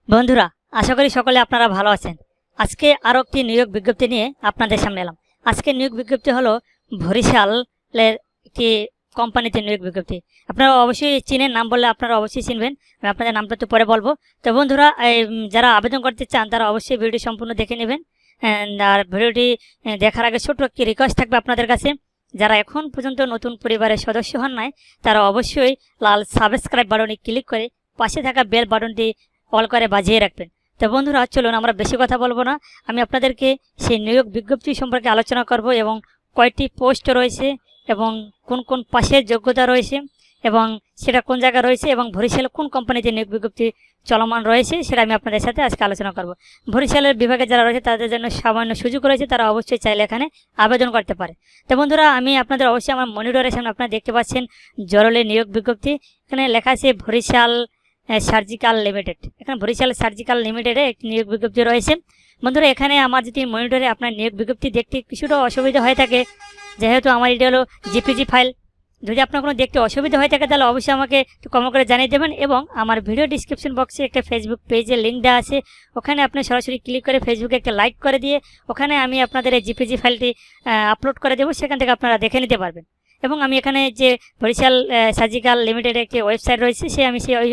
বন্ধুরা, আশা করি সকলে আপনারা ভালো আছেন। আজকে আরও একটি নিয়োগ বিজ্ঞপ্তি নিয়ে আপনাদের সামনে এলাম। আজকে নিয়োগ বিজ্ঞপ্তি হলো বরিশালের একটি কোম্পানিতে নিয়োগ বিজ্ঞপ্তি। আপনারা অবশ্যই চিনেন, নাম বললে আপনারা অবশ্যই চিনবেন। আমি আপনাদের নামটা তো পরে বলবো। তো বন্ধুরা, যারা আবেদন করতে চান তারা অবশ্যই ভিডিওটি সম্পূর্ণ দেখে নেবেন। আর ভিডিওটি দেখার আগে ছোট্ট একটি রিকোয়েস্ট থাকবে আপনাদের কাছে, যারা এখন পর্যন্ত নতুন পরিবারের সদস্য হন নাই তারা অবশ্যই লাল সাবস্ক্রাইব বাটনে ক্লিক করে পাশে থাকা বেল বাটনটি অল করে বাজিয়ে রাখবেন। তো বন্ধুরা, চলুন আমরা বেশি কথা বলবো না, আমি আপনাদেরকে সেই নিয়োগ বিজ্ঞপ্তি সম্পর্কে আলোচনা করব এবং কয়টি পোস্ট রয়েছে এবং কোন কোন পাশের যোগ্যতা রয়েছে এবং সেটা কোন জায়গায় রয়েছে এবং বরিশালে কোন কোম্পানিতে নিয়োগ বিজ্ঞপ্তি চলমান রয়েছে সেটা আমি আপনাদের সাথে আজকে আলোচনা করব। বরিশালের বিভাগে যারা রয়েছে তাদের জন্য সামান্য সুযোগ রয়েছে, তারা অবশ্যই চাইলে এখানে আবেদন করতে পারে। তো বন্ধুরা, আমি আপনাদের অবশ্যই আমার মনিটরের সামনে আপনারা দেখতে পাচ্ছেন জরুরি নিয়োগ বিজ্ঞপ্তি। এখানে লেখা আছে বরিশাল সার্জিক্যাল লিমিটেড। এখানে বরিশাল সার্জিক্যাল লিমিটেডে একটি নিয়োগ বিজ্ঞপ্তি রয়েছে। বন্ধুরা, এখানে আমার যদি মনিটরে আপনার নিয়োগ বিজ্ঞপ্তি দেখতে কিছুটা অসুবিধা হয়ে থাকে, যেহেতু আমার এটা হলো জিপিজি ফাইল, যদি আপনার কোনো দেখতে অসুবিধা হয়ে থাকে তাহলে অবশ্যই আমাকে একটু কমেন্ট করে জানিয়ে দেবেন। এবং আমার ভিডিও ডিসক্রিপশন বক্সে একটা ফেসবুক পেজের লিঙ্ক দেওয়া আছে, ওখানে আপনি সরাসরি ক্লিক করে ফেসবুকে একটা লাইক করে দিয়ে ওখানে আমি আপনাদের এই জিপিজি ফাইলটি আপলোড করে দেবো, সেখান থেকে আপনারা দেখে নিতে পারবেন। এবং আমি এখানে যে বরিশাল সার্জিক্যাল লিমিটেড একটি ওয়েবসাইট রয়েছে, সেই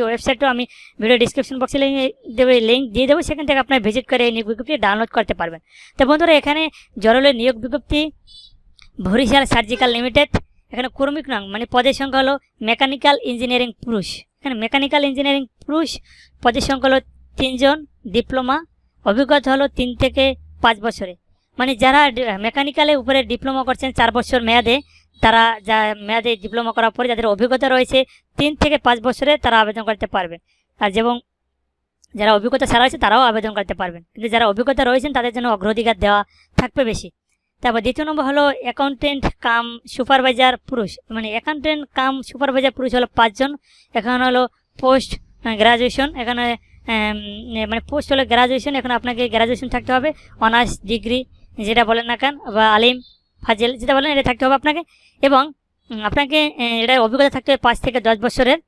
ওয়েবসাইটও আমি ভিডিও ডিসক্রিপশন বক্সে লিঙ্ক দিয়ে দেবো, সেখান থেকে আপনারা ভিজিট করে এই নিয়োগ বিজ্ঞপ্তি ডাউনলোড করতে পারবেন। তো বন্ধুরা, এখানে জরুরি নিয়োগ বিজ্ঞপ্তি বরিশাল সার্জিক্যাল লিমিটেড। এখানে কর্মিক নাম মানে পদের সংখ্যা হলো মেকানিক্যাল ইঞ্জিনিয়ারিং পুরুষ। এখানে মেকানিক্যাল ইঞ্জিনিয়ারিং পুরুষ পদের সংখ্যা হলো 3 জন, ডিপ্লোমা, অভিজ্ঞতা হলো 3 থেকে 5 বছরে। মানে যারা মেকানিক্যালের উপরে ডিপ্লোমা করছেন 4 বছর মেয়াদে, তারা যা মেয়াদে ডিপ্লোমা করার পরে যাদের অভিজ্ঞতা রয়েছে 3 থেকে 5 বছরে তারা আবেদন করতে পারবেন। আর এবং যারা অভিজ্ঞতা ছাড়া রয়েছে তারাও আবেদন করতে পারবেন, কিন্তু যারা অভিজ্ঞতা রয়েছেন তাদের জন্য অগ্রাধিকার দেওয়া থাকবে বেশি। তারপর দ্বিতীয় নম্বর হলো অ্যাকাউন্টেন্ট কাম সুপারভাইজার পুরুষ। মানে অ্যাকাউন্টেন্ট কাম সুপারভাইজার পুরুষ হলো 5 জন। এখানে হলো পোস্ট গ্রাজুয়েশন। এখানে মানে পোস্ট হলো গ্রাজুয়েশন। এখন আপনাকে গ্রাজুয়েশন থাকতে হবে, অনার্স ডিগ্রি যেটা বলেন না কেন, বা আলিম ফাজেল যেটা বলেন, এটা থাকতে হবে আপনাকে। এবং আপনাকে এটা অভিজ্ঞতা থাকতে হবে 5 থেকে 10 বছরের।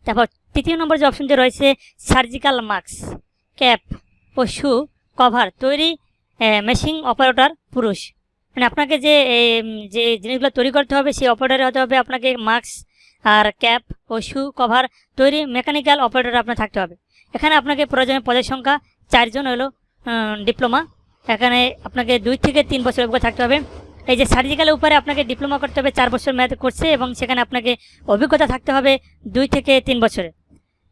তারপর তৃতীয় নম্বর যে অপশনটি রয়েছে সার্জিক্যাল মাস্ক, ক্যাপ ও শু কভার তৈরি মেশিন অপারেটর পুরুষ। মানে আপনাকে যে জিনিসগুলো তৈরি করতে হবে সেই অপারেটর হতে হবে আপনাকে মাস্ক আর ক্যাপ ও শু কভার তৈরি মেকানিক্যাল অপারেটর আপনার থাকতে হবে। এখানে আপনাকে প্রয়োজনীয় পদের সংখ্যা 4 জন হলো ডিপ্লোমা। এখানে আপনাকে 2 থেকে 3 বছর অভিজ্ঞতা থাকতে হবে। এই যে সার্জিক্যালের উপরে আপনাকে ডিপ্লোমা করতে হবে 4 বছর মেয়াদ করছে, এবং সেখানে আপনাকে অভিজ্ঞতা থাকতে হবে 2 থেকে 3 বছরে।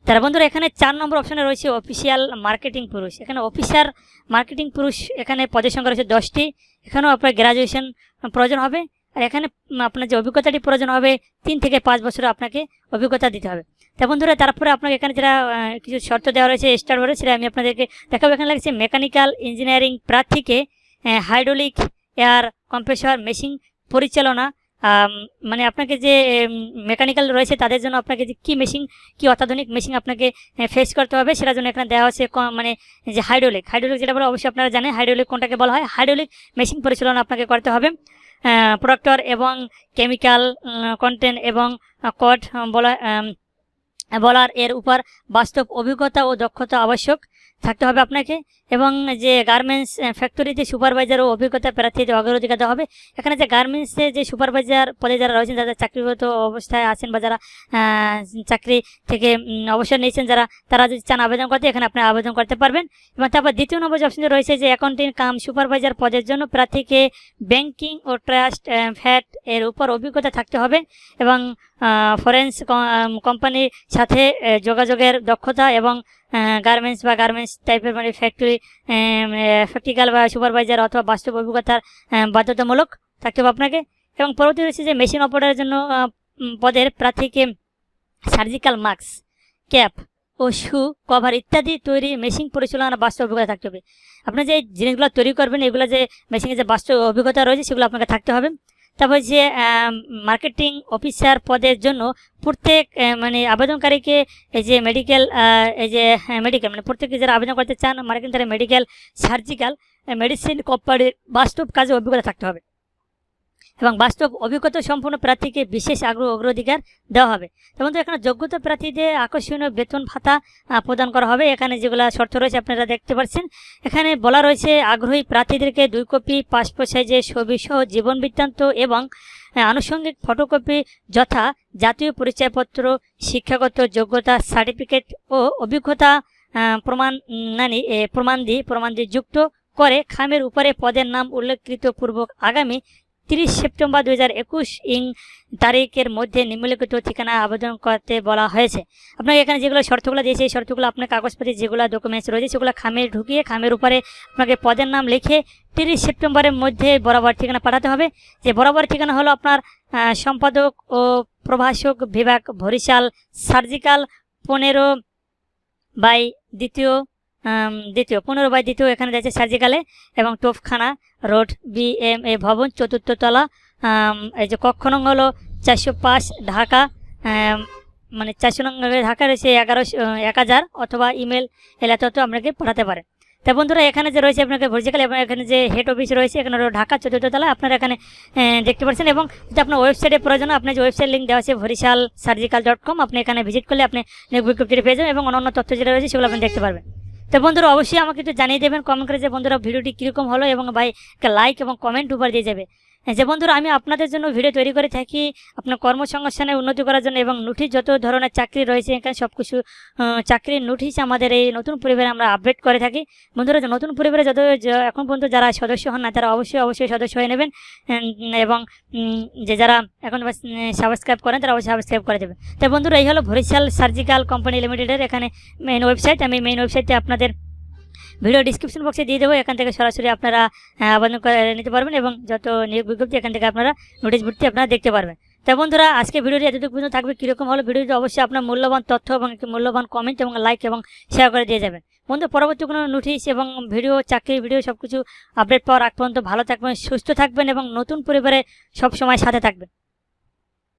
তারা বন্ধুরা, এখানে 4 নম্বর অপশনে রয়েছে অফিসিয়াল মার্কেটিং পুরুষ। এখানে অফিসার মার্কেটিং পুরুষ, এখানে পদের সংখ্যা রয়েছে 10টি। এখানেও আপনার গ্রাজুয়েশন প্রয়োজন হবে। আর এখানে আপনার যে অভিজ্ঞতাটি প্রয়োজন হবে 3 থেকে 5 বছরে আপনাকে অভিজ্ঞতা দিতে হবে। তা বন্ধুরা, তারপরে আপনাকে এখানে যেটা কিছু শর্ত দেওয়া রয়েছে স্টার্ট করে, সেটা আমি আপনাদেরকে দেখাবো। এখানে লাগছে মেকানিক্যাল ইঞ্জিনিয়ারিং প্রার্থীকে হাইড্রোলিক এয়ার কম্প্রেসর মেশিন পরিচালনা, মানে আপনাকে যে মেকানিক্যাল রয়েছে তাদের জন্য আপনাকে যে কী মেশিন, কী অত্যাধুনিক মেশিন আপনাকে ফেস করতে হবে সেটার জন্য এখানে দেওয়া হচ্ছে। মানে যে হাইড্রোলিক যেটা বলে অবশ্যই আপনারা জানেন হাইড্রোলিক কোনটাকে বলা হয়। হাইড্রোলিক মেশিন পরিচালনা আপনাকে করতে হবে। প্রোডাক্টর এবং কেমিক্যাল কন্টেন্ট এবং কোড বলার এর উপর বাস্তব অভিজ্ঞতা ও দক্ষতা আবশ্যক থাকতে হবে আপনাকে। এবং যে গার্মেন্টস ফ্যাক্টরিতে সুপারভাইজার ও অভিজ্ঞতা প্রার্থীদের অগ্রাধিকার দেওয়া হবে। এখানে যে গার্মেন্টসে যে সুপারভাইজার পদে যারা রয়েছেন, যারা চাকরিরত অবস্থায় আছেন বা যারা চাকরি থেকে অবসর নিয়েছেন, তারা যদি চান আবেদন করতে, এখানে আপনি আবেদন করতে পারবেন। এবং তারপর দ্বিতীয় নম্বর যে অপশন রয়েছে যে অ্যাকাউন্টিং কাম সুপারভাইজার পদের জন্য প্রার্থীকে ব্যাংকিং ও ট্রাস্ট ফ্যাট এর উপর অভিজ্ঞতা থাকতে হবে এবং ফরেন্স কোম্পানির সাথে যোগাযোগের দক্ষতা এবং গার্মেন্টস বা গার্মেন্টস টাইপের মানে প্র্যাকটিক্যাল বা সুপারভাইজার অথবা বাস্তব অভিজ্ঞতার বাধ্যতামূলক থাকতে হবে আপনাকে। এবং পরবর্তী রয়েছে যে মেশিন অপারেটরের জন্য পদের প্রার্থীকে সার্জিক্যাল মাস্ক, ক্যাপ ও শু কভার ইত্যাদি তৈরি মেশিন পরিচালনার বাস্তব অভিজ্ঞতা থাকতে হবে। আপনার যে জিনিসগুলো তৈরি করবেন, এগুলো যে মেশিনের যে বাস্তব অভিজ্ঞতা রয়েছে সেগুলো আপনাকে থাকতে হবে। তারপর যে মার্কেটিং অফিসার পদের জন্য প্রত্যেক মানে আবেদনকারীকে এই যে মেডিকেল মানে প্রত্যেকে যারা আবেদন করতে চান মার্কেটিং, তারা মেডিকেল সার্জিক্যাল মেডিসিন কোম্পানির বাস্তব কাজে অভিজ্ঞতা থাকতে হবে। এবং বাস্তব অভিজ্ঞতা সম্পন্ন প্রার্থীকে বিশেষ অগ্রাধিকার দেওয়া হবে। তো বন্ধু এখানে যোগ্যতা প্রার্থীদের আকর্ষণীয় বেতন ভাতা প্রদান করা হবে। এখানে যেগুলো শর্ত রয়েছে আপনারা দেখতে পাচ্ছেন। এখানে বলা রয়েছে আগ্রহী প্রার্থীদেরকে 2 কপি পাসপোর্ট সাইজের ছবি সহ জীবন বৃত্তান্ত এবং আনুষঙ্গিক ফটোকপি যথা জাতীয় পরিচয়পত্র, শিক্ষাগত যোগ্যতা সার্টিফিকেট ও অভিজ্ঞতা প্রমাণদি যুক্ত করে খামের উপরে পদের নাম উল্লেখিত পূর্বক আগামী 30 সেপ্টেম্বর 2021 তারিখের মধ্যে নিম্নলিখিত ঠিকানা আবেদন করতে বলা হয়েছে। আপনাকে এখানে যেগুলো শর্তগুলো দিয়েছে এই শর্তগুলো আপনার কাগজপত্রে যেগুলো ডকুমেন্টস রয়েছে সেগুলো খামে ঢুকিয়ে খামের উপরে আপনাকে পদের নাম লিখে 30 সেপ্টেম্বরের মধ্যে বরাবর ঠিকানা পাঠাতে হবে। যে বরাবর ঠিকানা হলো আপনার সম্পাদক ও প্রভাষক বিভাগ, বরিশাল, সার্জিক্যাল 15/2 এখানে যাচ্ছে সার্জিক্যালে, এবং তোপখানা রোড BMA ভবন 4th তলা, এই যে কক্ষ নং হলো 405 ঢাকা, মানে 400 নং ঢাকা রয়েছে 1000, অথবা ইমেল এলাকাতেও আপনাকে পাঠাতে পারেন। তা বন্ধুরা এখানে যে রয়েছে আপনাকে বরিশাল এবং এখানে যে হেড অফিস রয়েছে এখানে ঢাকা 4th তলা আপনারা এখানে দেখতে পাচ্ছেন। এবং যদি আপনার ওয়েবসাইটের প্রয়োজন আপনার যে ওয়েবসাইট লিঙ্ক দেওয়া আছে bhorishalsurgical.com, আপনি এখানে ভিজিট করলে আপনি বিজ্ঞপ্তিটি পেয়ে যাবেন এবং অন্যান্য তথ্য যেটা রয়েছে সেগুলো আপনি দেখতে পারবেন। তো বন্ধুরা অবশ্যই আমাকে একটু জানিয়ে দেবেন কমেন্ট করে যে বন্ধুরা ভিডিওটি কীরকম হলো, এবং ভাই লাইক এবং কমেন্ট উপর দিয়ে যাবে। যে বন্ধুরা আমি আপনাদের জন্য ভিডিও তৈরি করে থাকি আপনার কর্মসংস্থানে উন্নতি করার জন্য, এবং নোটিশ যত ধরনের চাকরি রয়েছে এখানে সব কিছু চাকরির নোটিশ আমাদের এই নতুন পরিবারে আমরা আপডেট করে থাকি। বন্ধুরা নতুন পরিবারে এখন পর্যন্ত যারা সদস্য হন না তারা অবশ্যই সদস্য হয়ে নেবেন, এবং যে যারা এখন সাবস্ক্রাইব করেন তারা অবশ্যই সাবস্ক্রাইব করে দেবেন। তো বন্ধুরা এই হলো বরিশাল সার্জিক্যাল কোম্পানি লিমিটেডের এখানে মেইন ওয়েবসাইট। আমি মেইন ওয়েবসাইটে আপনাদের ভিডিও ডিসক্রিপশন বক্সে দিয়ে দেবো, এখান থেকে সরাসরি আপনারা আবেদন করে নিতে পারবেন, এবং যত নিয়োগ বিজ্ঞপ্তি এখান থেকে আপনারা নোটিশ ভর্তি আপনারা দেখতে পারবেন। তো বন্ধুরা আজকে ভিডিওটি এতটুকু পর্যন্ত থাকবে। কীরকম হলো ভিডিওটি অবশ্যই আপনার মূল্যবান তথ্য এবং একটি মূল্যবান কমেন্ট এবং লাইক এবং শেয়ার করে দিয়ে যাবেন। বন্ধু পরবর্তী কোনো নোটিশ এবং ভিডিও চাকরির ভিডিও সব কিছু আপডেট পাওয়ার আগ পর্যন্ত ভালো থাকবেন, সুস্থ থাকবেন এবং নতুন পরিবারে সব সময় সাথে থাকবেন।